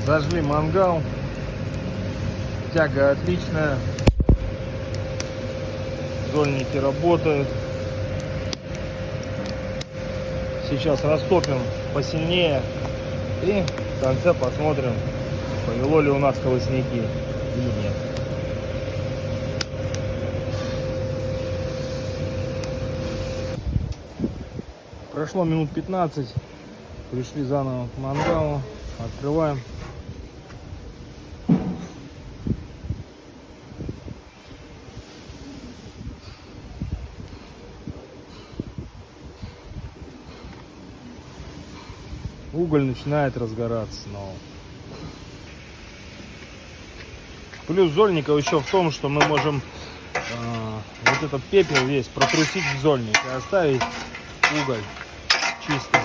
Зажгли мангал. Тяга отличная. Зольники работают. Сейчас растопим посильнее. И в конце посмотрим, повело ли у нас колосники или нет. Прошло минут 15. Пришли заново к мангалу. Открываем. Уголь начинает разгораться снова. Плюс зольника еще в том, что мы можем вот этот пепел весь протрусить в зольник и оставить уголь чистым.